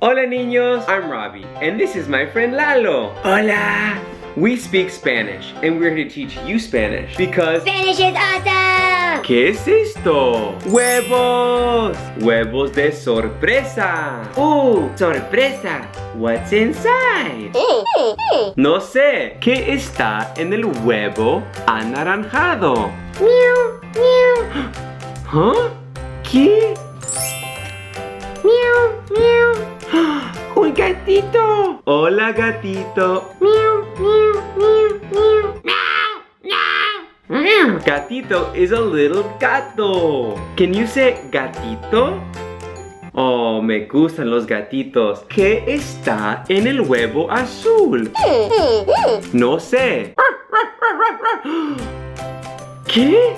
Hola niños, I'm Robbie, and this is my friend Lalo. Hola! We speak Spanish, and we're here to teach you Spanish because Spanish is awesome! ¿Qué es esto? ¡Huevos! ¡Huevos de sorpresa! ¡Oh! ¡Sorpresa! What's inside? No sé. ¿Qué está en el huevo anaranjado? Meow, meow, ¿Huh? ¿Qué? meow, meow, ¡Un gatito! ¡Hola, gatito! meow, meow, meow, meow. Gatito is a little gato. Can you say gatito? Oh, me gustan los gatitos. ¿Qué está en el huevo azul? No sé. ¿Qué?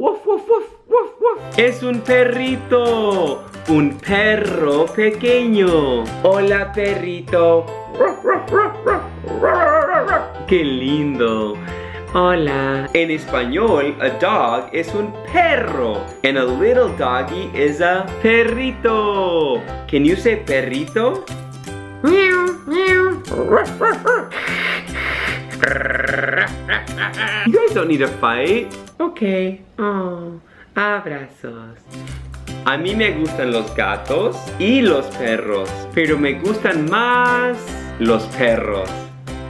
Woof, woof, woof, woof, woof. Es un perrito. Un perro pequeño. Hola, perrito. ¡Qué lindo! Hola. En español, a dog es un perro. And a little doggy is a perrito. Can you say perrito? Meow, meow. You guys don't need to fight. Okay. Oh, abrazos. A mí me gustan los gatos y los perros, pero me gustan más los perros.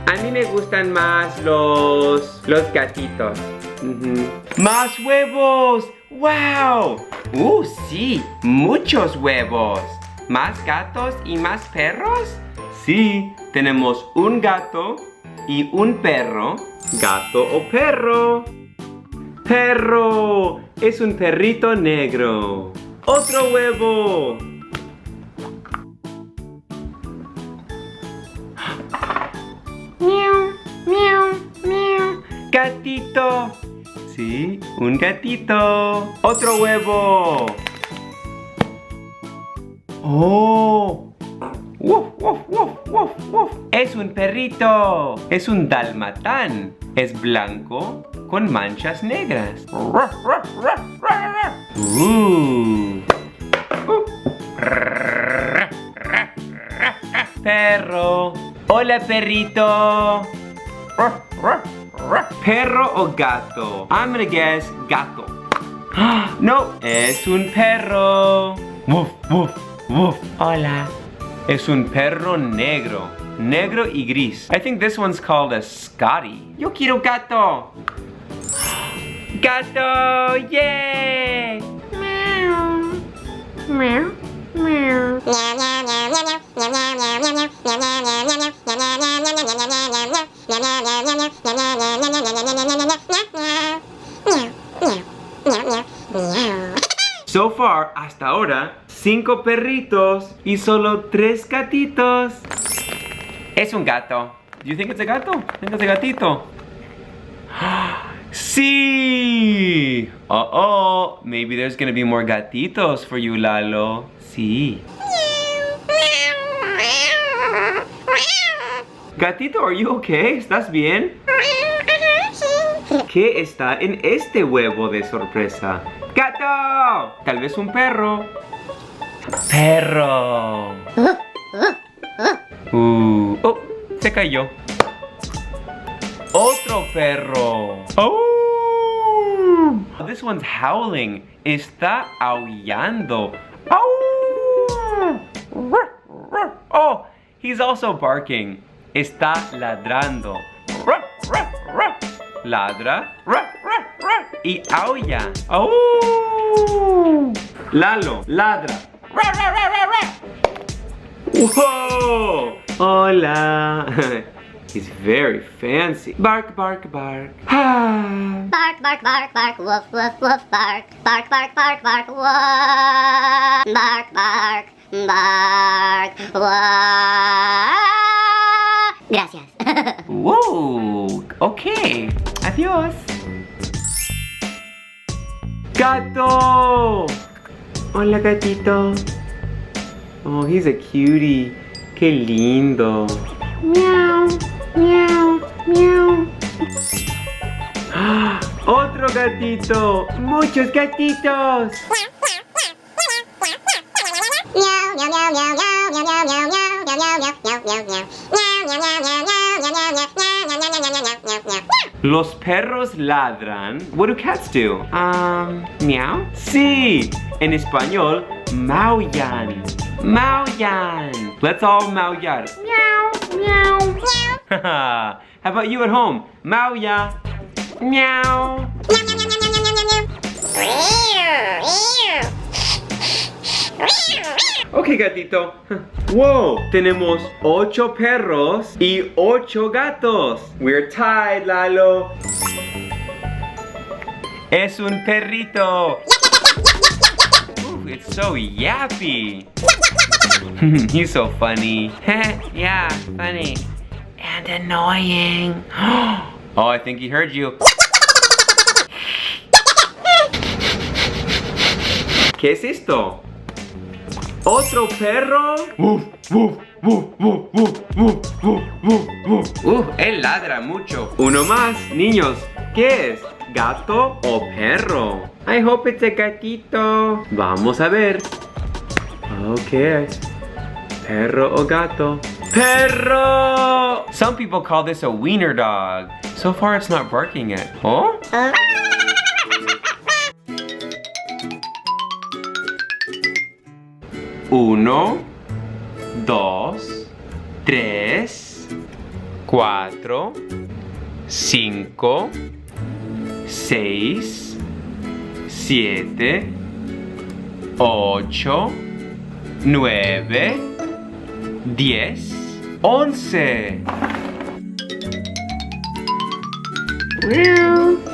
A mí me gustan más los gatitos. ¡Más huevos! ¡Wow! Sí, muchos huevos. ¿Más gatos y más perros? Sí, tenemos un gato y un perro. ¿Gato o perro? ¡Perro! Es un perrito negro. ¡Otro huevo! Meow, meow, meow. ¡Gatito! Sí, un gatito. ¡Otro huevo! ¡Oh! ¡Wuf, wuf, wuf, wuf, wuf! Es un perrito. Es un dalmatán. Es blanco con manchas negras. Perro. Hola, perrito. ¿Perro o gato? I'm gonna guess gato. No, es un perro. Woof, woof, woof. Hola. Es un perro negro. Negro y gris. I think this one's called a Scotty. Yo quiero gato. Gato, yay! Meow, meow, meow. So far, hasta ahora, 5 perritos y solo 3 gatitos. Es un gato. Do you think it's a gato? I think it's a gatito. Sí. Uh-oh. Maybe there's gonna be more gatitos for you, Lalo. Sí. Gatito, are you okay? ¿Estás bien? ¿Qué está en este huevo de sorpresa? ¡Gato! Tal vez un perro. Perro. Oh, se cayó. Otro perro. Oh, this one's howling. Está aullando. Oh, he's also barking. Está ladrando. Ladra y aulla. Lalo, ladra. Whoa! Hola. He's very fancy. Bark, bark, bark. Bark, bark, bark, bark, woof, woof, woof, bark. Bark, bark, bark, bark, woof. Bark, bark, bark, woof. Gracias. Whoa. Okay. Adiós. Gato. Hola, gatito. Oh, he's a cutie. Qué lindo. Meow, meow, meow. Otro gatito. Muchos gatitos. Los perros ladran. What do cats do? Meow? Sí, en español, maullan. Maullan. Let's all maullar. Meow, meow, meow. How about you at home? Maulla. Meow. Ok, gatito. Wow, tenemos 8 perros y 8 gatos. We're tied, Lalo. Es un perrito. Ooh, it's so yappy. He's so funny. Yeah, funny. And annoying. Oh, I think he heard you. ¿Qué es esto? ¿Otro perro? Él ladra mucho. Uno más, niños. ¿Qué es? ¿Gato o perro? I hope it's a gatito. Vamos a ver. ¿Qué es? ¿Perro o gato? ¡Perro! Some people call this a wiener dog. So far it's not barking yet. Oh? Uno, dos, tres, cuatro, cinco, seis, siete, ocho, 9, 10, 11.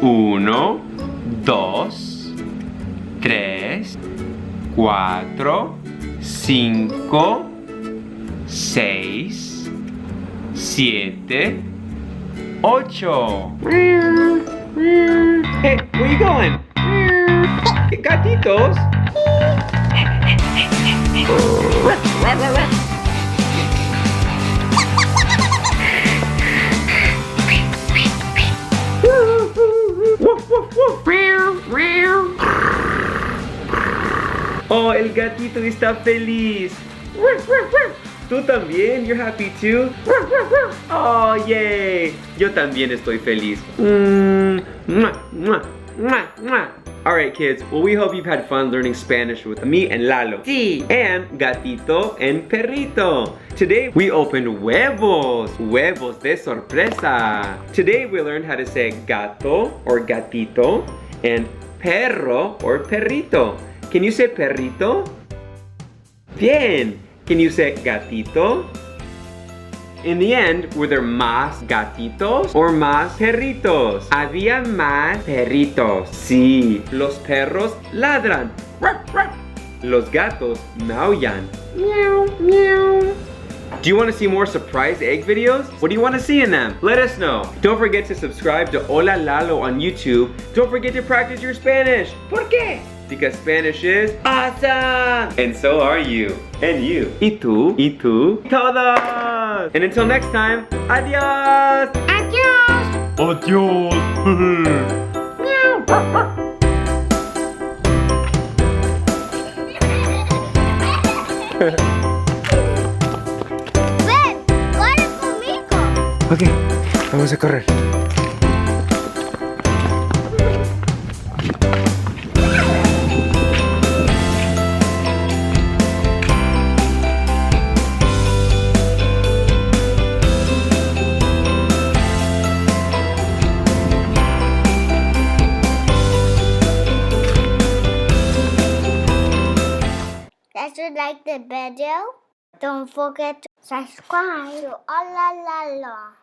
1, 2, 3, 4, 5, 6, 7, 8. Hey, where you going? Gatitos? Oh, el gatito está feliz. ¿Tú también? You're happy too? Oh, yay. Yo también estoy feliz. Alright kids, well we hope you've had fun learning Spanish with me and Lalo. Sí. And gatito and perrito. Today we opened huevos. Huevos de sorpresa. Today we learned how to say gato or gatito and perro or perrito. Can you say perrito? Bien. Can you say gatito? In the end, were there más gatitos or más perritos? Había más perritos. Sí, los perros ladran. Los gatos maullan. Meow, meow. Do you want to see more surprise egg videos? What do you want to see in them? Let us know. Don't forget to subscribe to Hola Lalo on YouTube. Don't forget to practice your Spanish. ¿Por qué? Because Spanish is awesome! And so are you. And you. Y tú. Y tú. Todos! And until next time, adios! Adios. Adios! Meow. Ven, corre conmigo. Ok, vamos a correr. If you like the video, don't forget to subscribe to Hola Lalo.